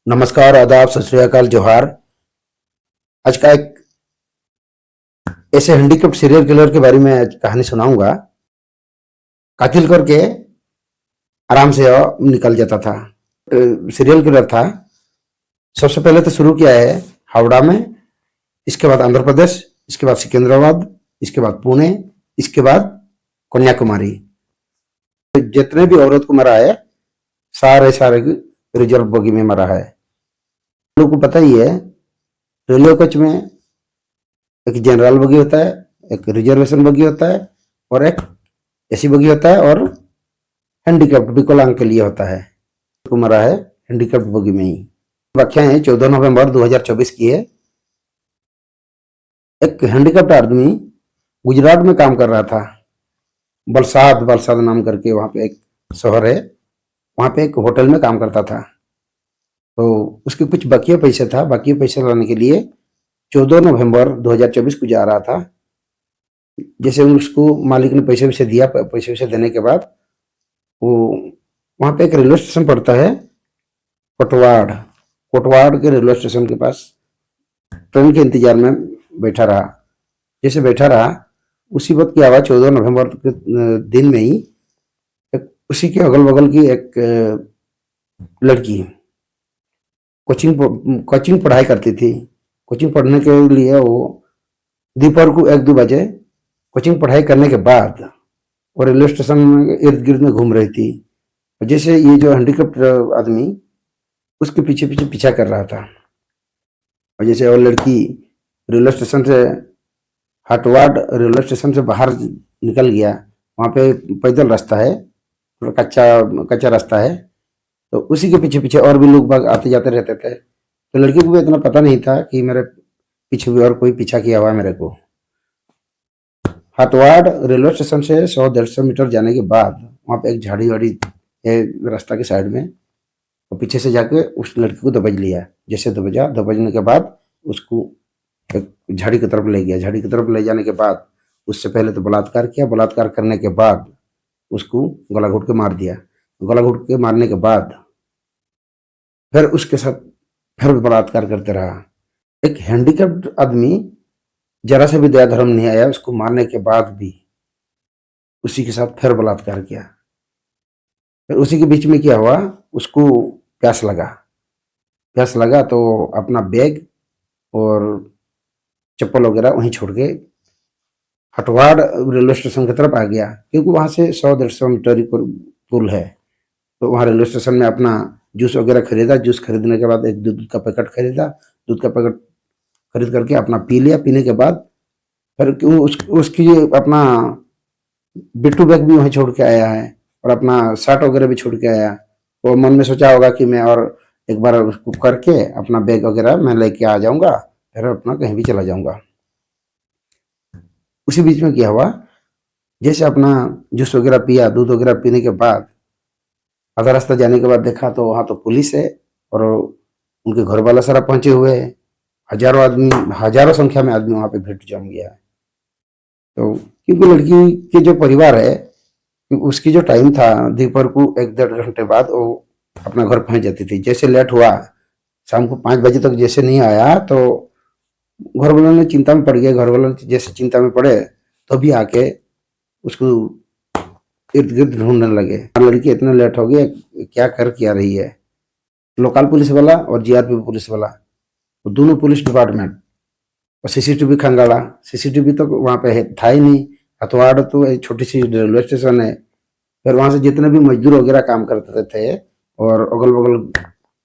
नमस्कार, आदाब, सत श्री अकाल, जोहार। आज का एक ऐसे हैंडीकैप्ड सीरियल किलर के बारे में आज कहानी सुनाऊंगा। कातिल करके आराम से निकल जाता था। सीरियल किलर था। सबसे पहले तो शुरू किया है हावड़ा में, इसके बाद आंध्र प्रदेश, इसके बाद सिकंदराबाद, इसके बाद पुणे, इसके बाद कन्याकुमारी। जितने भी औरत को मरा है सारे सारे रिजर्व बोगी में मरा है। लोगों को पता ही है, रेलवे कोच में एक जनरल बगी होता है, एक रिजर्वेशन बगी होता है और एक एसी बगी होता है और हैंडीकैप्ड विकलांग के लिए होता है। को मरा है हैंडीकैप्ड बगी में ही। व्याख्याएं 14 नवंबर 2024 की है। एक हैंडीकैप्ड आदमी गुजरात में काम कर रहा था। बलसाद बलसाद नाम करके वहां पे एक शहर है, वहां पे एक होटल में काम करता था। तो उसके कुछ बाकी पैसे था, बाकी पैसे लाने के लिए 14 नवंबर 2024 को जा रहा था। जैसे उसको मालिक ने पैसे वैसे दिया, पैसे वैसे देने के बाद वो वहां पे एक रेलवे स्टेशन पड़ता है, कोटवाड़। कोटवाड़ के रेलवे स्टेशन के पास ट्रेन के इंतजार में बैठा रहा। जैसे बैठा रहा उसी वक्त की आवाज 14 नवंबर के दिन में ही उसी के अगल बगल की एक लड़की कोचिंग पढ़ाई करती थी। कोचिंग पढ़ने के लिए वो दोपहर को 1-2 बजे कोचिंग पढ़ाई करने के बाद वो रेलवे स्टेशन में इर्द गिर्द में घूम रही थी। जैसे ये जो हैंडीकैप्ड आदमी उसके पीछे पीछे पीछा कर रहा था। और जैसे वो लड़की रेलवे स्टेशन से हटवाड़ रेलवे स्टेशन से बाहर निकल गया, वहाँ पे पैदल रास्ता है, थोड़ा कच्चा कच्चा रास्ता है, तो उसी के पीछे पीछे और भी लोग बाग आते जाते रहते थे। तो लड़की को भी इतना पता नहीं था कि मेरे पीछे भी और कोई पीछा किया हुआ है मेरे को। हटवाड़ रेलवे स्टेशन से 100-150 मीटर जाने के बाद वहाँ पे एक झाड़ी वाड़ी है रास्ता के साइड में, तो पीछे से जाके उस लड़की को दबोच लिया। जैसे दबोचने के बाद उसको एक झाड़ी की तरफ ले गया। झाड़ी की तरफ ले जाने के बाद उससे पहले तो बलात्कार किया। बलात्कार करने के बाद उसको गला घोट के मार दिया। गला घोट के मारने के बाद फिर उसके साथ फिर बलात्कार करते रहा। एक हैंडीकैप्ड आदमी जरा से भी दया धर्म नहीं आया, उसको मारने के बाद भी उसी के साथ फिर बलात्कार किया। फिर उसी के बीच में क्या हुआ, उसको प्यास लगा तो अपना बैग और चप्पल वगैरह वहीं छोड़ के हटवाड़ रेलवे स्टेशन की तरफ आ गया, क्योंकि वहां से 100-150 मीटर पुल है। तो वहाँ रेलवे स्टेशन में अपना जूस वगैरह खरीदा। जूस खरीदने के बाद एक दूध का पैकेट खरीदा। दूध का पैकेट खरीद करके अपना पी लिया। पीने के बाद फिर उसकी अपना बिट्टू बैग भी वहीं छोड़ के आया है और अपना शर्ट वगैरह भी छोड़ के आया। तो मन में सोचा होगा कि मैं और एक बार उसको करके अपना बैग वगैरह मैं लेके आ जाऊंगा, फिर अपना कहीं भी चला जाऊंगा। उसी बीच में क्या हुआ, जैसे अपना जूस वगैरह पिया, दूध वगैरह पीने के बाद आधा रास्ता जाने के बाद देखा तो वहां तो पुलिस है और उनके घर वाला सारा पहुंचे हुए है। हजारों आदमी, हजारों संख्या में आदमी वहां पे भीड़ जम गया है। तो क्योंकि लड़की के जो परिवार है, उसकी जो टाइम था दोपहर को 1-1.5 घंटे बाद वो अपना घर पहुंच जाती थी। जैसे लेट हुआ, शाम को 5 बजे तक जैसे नहीं आया तो घर वालों ने चिंता में पड़ गए। घर वालों जैसे चिंता में पड़े तो भी आके उसको इर्द गिर्द ढूंढने लगे। लड़की इतना लेट हो गई, क्या रही है। लोकल पुलिस वाला और जीआरपी पुलिस वाला, तो दोनों पुलिस डिपार्टमेंट और सीसीटीवी खंगाला। सीसीटीवी तो वहां पे था ही नहीं। हथवाड़ तो एक छोटी सी रेलवे स्टेशन है। फिर वहां से जितने भी मजदूर वगैरह काम करते थे और अगल बगल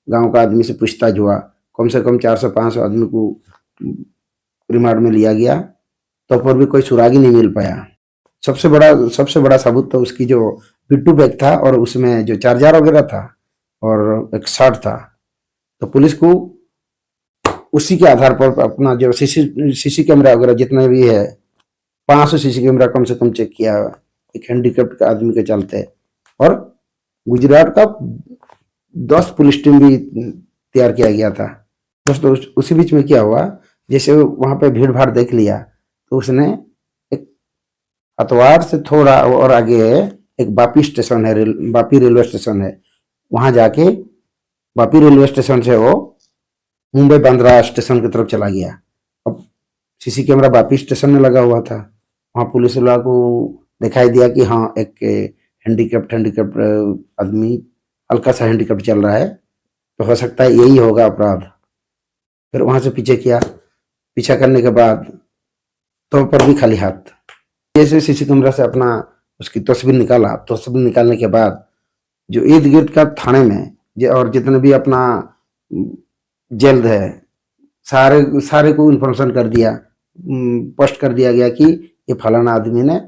गांव का आदमी से पूछताछ हुआ, कम से कम 400-500 आदमी को रिमांड में लिया गया, तो पर भी कोई सुराग ही नहीं मिल पाया। सबसे बड़ा सबूत तो उसकी जो पिट्टू बैग था और उसमें जो चार्जर वगैरह था और एक शर्ट था। तो पुलिस को उसी के आधार पर अपना जो सीसी कैमरा वगैरह जितने भी है, 500 सीसी कैमरा कम से कम चेक किया एक हैंडीकैप्ड का आदमी के चलते। और गुजरात का 10 पुलिस टीम भी तैयार किया गया था। दोस्तों उसी बीच में क्या हुआ, जैसे वहां पे भीड़ भाड़ देख लिया तो उसने एक हथवाड़ से थोड़ा और आगे एक बापी स्टेशन है, बापी रेलवे स्टेशन है, वहां जाके वापी रेलवे स्टेशन से वो मुंबई बांद्रा स्टेशन की तरफ चला गया। अब सीसी कैमरा वापी स्टेशन में लगा हुआ था। वहाँ पुलिस वाला को दिखाई दिया कि हाँ एक हैंडीकैप्ट हैंडीकैप्ट आदमी हल्का सा हैंडीकैप्ट चल रहा है, तो हो सकता है यही होगा अपराध। फिर वहां से पीछे किया। पीछा करने के बाद तो पर भी खाली हाथ। जैसे सीसी कैमरा से अपना उसकी तस्वीर निकाला। तस्वीर निकालने के बाद जो इर्द गिर्द का थाने में और जितने भी अपना जल्द है सारे सारे को इन्फॉर्मेशन कर दिया, पोस्ट कर दिया गया कि ये फलाना आदमी ने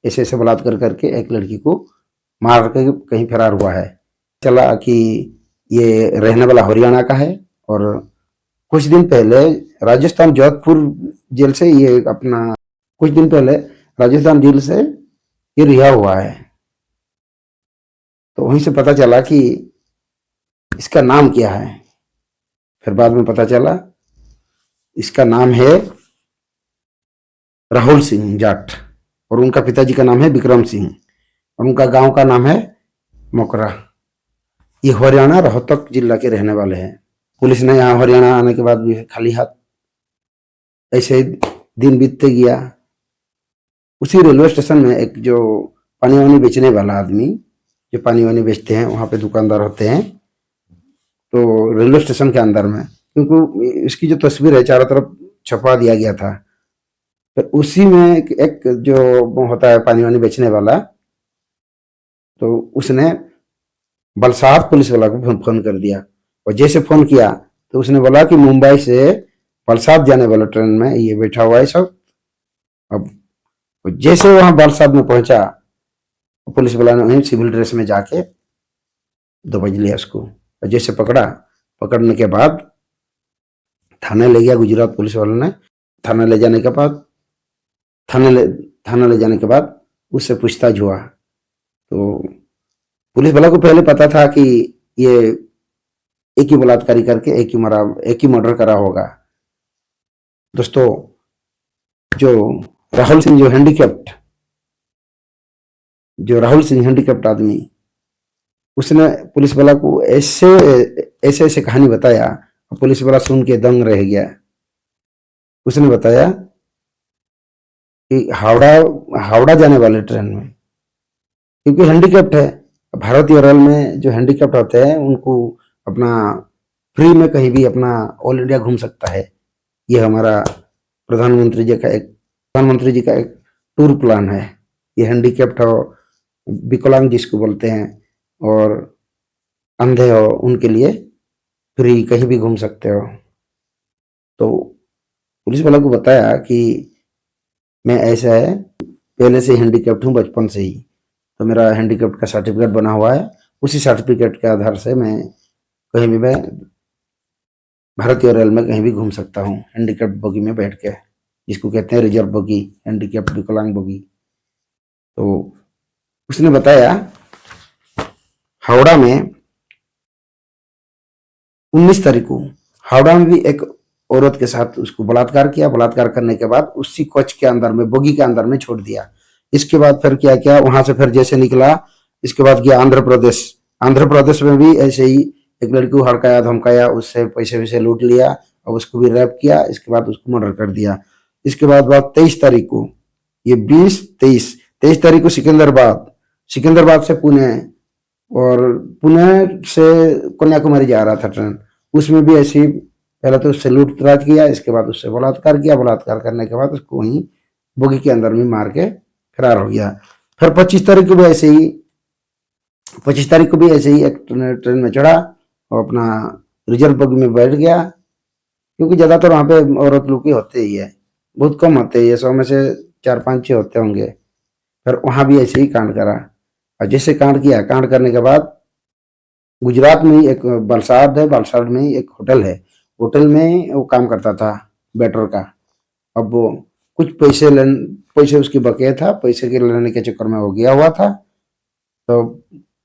ऐसे ऐसे बलात्कार करके एक लड़की को मार के कहीं फरार हुआ है। चला कि ये रहने वाला हरियाणा का है और कुछ दिन पहले राजस्थान जोधपुर जेल से ये अपना कुछ दिन पहले राजस्थान जेल से ये रिहा हुआ है। तो वहीं से पता चला कि इसका नाम क्या है। फिर बाद में पता चला इसका नाम है राहुल सिंह जाट और उनका पिताजी का नाम है विक्रम सिंह और उनका गांव का नाम है मोकरा। ये हरियाणा रोहतक जिला के रहने वाले हैं। पुलिस ने यहाँ हरियाणा आने के बाद भी खाली हाथ। ऐसे ही दिन बीतते गया। उसी रेलवे स्टेशन में एक जो पानी वानी बेचने वाला आदमी, जो पानी वानी बेचते हैं वहाँ पे दुकानदार होते हैं, तो रेलवे स्टेशन के अंदर में क्योंकि इसकी जो तस्वीर है चारों तरफ छपवा दिया गया था। फिर उसी में एक जो होता है पानी वानी बेचने वाला, तो उसने बलसात पुलिस वाला को फोन कर दिया और जैसे फोन किया तो उसने बोला कि मुंबई से बलसात जाने वाला ट्रेन में ये बैठा हुआ है सब। अब जैसे वहां बलसात में पहुंचा पुलिस वाला ने सिविल ड्रेस में जाके दबोच लिया उसको और जैसे पकड़ा, पकड़ने के बाद थाने ले गया गुजरात पुलिस वालों ने। थाना ले जाने के बाद थाना ले जाने के बाद उससे पूछताछ हुआ तो पुलिस वाला को पहले पता था कि ये एक ही बलात्कारी करके एक ही मर्डर करा होगा। दोस्तों, जो राहुल सिंह हैंडीकैप्ट आदमी, उसने पुलिस वाला को ऐसे ऐसे कहानी बताया। पुलिस वाला सुन के दंग रह गया। उसने बताया कि हावड़ा जाने वाले ट्रेन में, क्योंकि हैंडीकैप्ट है, भारतीय रेल में जो हैंडीकैप्ट होते हैं उनको अपना फ्री में कहीं भी अपना ऑल इंडिया घूम सकता है। ये हमारा प्रधानमंत्री जी का एक टूर प्लान है। ये हैंडीकैप्ट हो, विकलांग जिसको बोलते हैं, और अंधे हो, उनके लिए फ्री कहीं भी घूम सकते हो। तो पुलिस वाला को बताया कि मैं ऐसा है, पहले से हैंडीकैप्ट हूँ, बचपन से ही, तो मेरा हैंडीकैप्ट का सर्टिफिकेट बना हुआ है। उसी सर्टिफिकेट के आधार से मैं कहीं भी, मैं भारतीय रेल में कहीं भी घूम सकता हूँ हैंडीकैप्ट बोगी में बैठ के, जिसको कहते हैं रिजर्व बोगी, हैंडीकैप्ट विकलांग बोगी। तो उसने बताया हावड़ा में 19 तारीख को हावड़ा में भी एक औरत के साथ उसको बलात्कार किया। बलात्कार करने के बाद उसी कोच के अंदर में, बोगी के अंदर में छोड़ दिया। इसके बाद फिर क्या किया, वहां से फिर जैसे निकला, इसके बाद गया आंध्र प्रदेश। आंध्र प्रदेश में भी ऐसे ही एक लड़की को हड़काया धमकाया, उससे पैसे वैसे लूट लिया और उसको भी रैप किया। इसके बाद उसको मर्डर कर दिया। इसके बाद 23 तारीख को, ये 23 तारीख को सिकंदराबाद से पुणे और पुणे से कन्याकुमारी जा रहा था ट्रेन। उसमें भी ऐसे ही पहले तो उससे लूटतराज किया, इसके बाद उससे बलात्कार किया। बलात्कार करने के बाद उसको वहीं बोगी के अंदर में मार के फरार हो गया। फिर 25 तारीख को भी ऐसे ही एक ट्रेन में चढ़ा और अपना रिजर्व बोगी में बैठ गया, क्योंकि ज्यादातर वहां पे औरत लोग ही होते ही है, बहुत कम होते हैं, 100 में से 4-5-6 होते होंगे। फिर वहां भी ऐसे ही कांड करा। और जैसे कांड किया, कांड करने के बाद गुजरात में ही एक वलसाड में ही एक होटल है, होटल में वो काम करता था वेटर का। अब वो कुछ पैसे उसकी बकाया था, पैसे के लेने के चक्कर में वो गया हुआ था। तो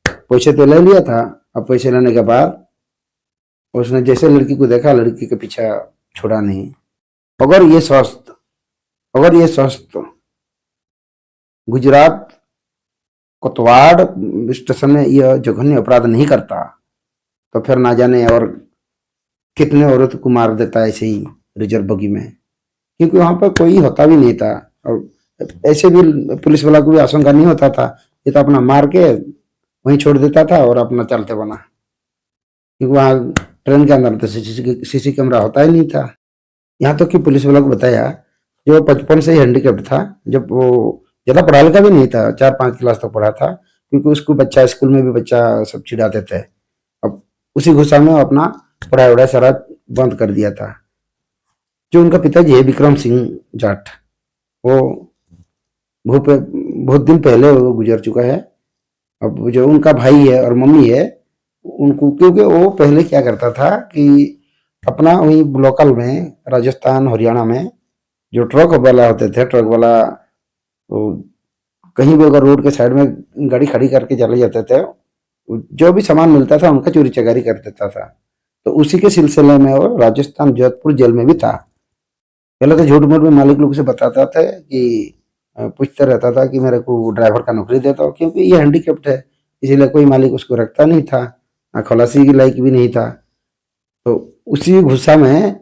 पैसे तो ले लिया था। अब पैसे लेने के बाद उसने जैसे लड़की को देखा, लड़की के पीछा छोड़ा नहीं। अगर ये स्वस्थ गुजरात कोतवाड़ स्टेशन में यह जघन्य अपराध नहीं करता, तो फिर ना जाने और कितने औरत को मार देता है ऐसे ही रिजर्व बगी में, क्योंकि वहां पर कोई होता भी नहीं था। और ऐसे भी पुलिस वाला को भी आशंका नहीं होता था, ये तो अपना मार के वहीं छोड़ देता था और अपना चलते बना, क्योंकि वहाँ ट्रेन के अंदर तो सीसी कैमरा होता ही नहीं था। यहाँ तक कि पुलिस वाला को बताया जो 55 से ही हैंडीकैप्ड था, जब वो ज्यादा पढ़ा लिखा भी नहीं था, 4-5 क्लास तक पढ़ा था, क्योंकि उसको बच्चा स्कूल में भी बच्चा सब चिढ़ाते थे। अब उसी गुस्सा में वो अपना पढ़ाई वढ़ाई सारा बंद कर दिया था। जो उनका पिताजी है विक्रम सिंह जाट, वो बहुत बहुत दिन पहले वो गुजर चुका है। अब जो उनका भाई है और मम्मी है उनको, क्योंकि वो पहले क्या करता था कि अपना वही लोकल में राजस्थान हरियाणा में जो ट्रक वाला होते थे, ट्रक वाला वो कहीं भी अगर रोड के साइड में गाड़ी खड़ी करके चले जाते थे, जो भी सामान मिलता था उनका चोरी चकारी कर देता था। तो उसी के सिलसिले में वो राजस्थान जोधपुर जेल में भी था। पहले तो झूठ मूठ में मालिक लोग से बताता था कि पूछता रहता था कि मेरे को ड्राइवर का नौकरी देता हो, क्योंकि ये हैंडीकैप्ड है, इसीलिए कोई मालिक उसको रखता नहीं था, खलासी की लायक भी नहीं था। तो उसी गुस्सा में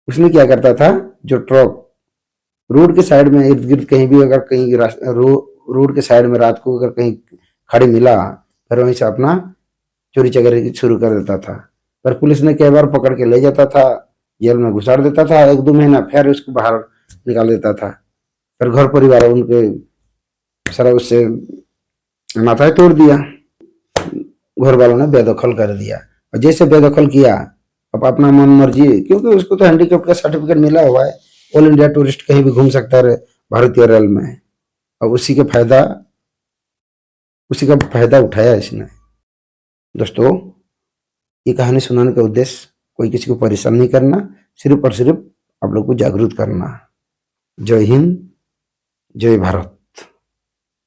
उसने क्या करता था, जो ट्रक रोड के साइड में इर्द गिर्द कहीं भी अगर कहीं रोड के साइड में रात को अगर कहीं खड़ी मिला, फिर वहीं से अपना चोरी चकारी शुरू कर देता था। पर पुलिस ने कई बार पकड़ के ले जाता था, जेल में घुसाड़ देता था 1-2 महीना, फिर उसको बाहर निकाल देता था। फिर घर परिवार उनके सारा उससे नाता तोड़ दिया, घर वालों ने बेदखल कर दिया। और जैसे बेदखल किया, अब अपना मन मर्जी, क्योंकि उसको तो हैंडीकैप्ट का सर्टिफिकेट मिला हुआ है, ऑल इंडिया टूरिस्ट कहीं भी घूम सकता है भारतीय रेल में। अब उसी का फायदा उठाया इसने। दोस्तों, ये कहानी सुनाने का उद्देश्य कोई किसी को परेशान नहीं करना, सिर्फ और सिर्फ आप लोग को जागरूक करना। जय हिंद, जय भारत।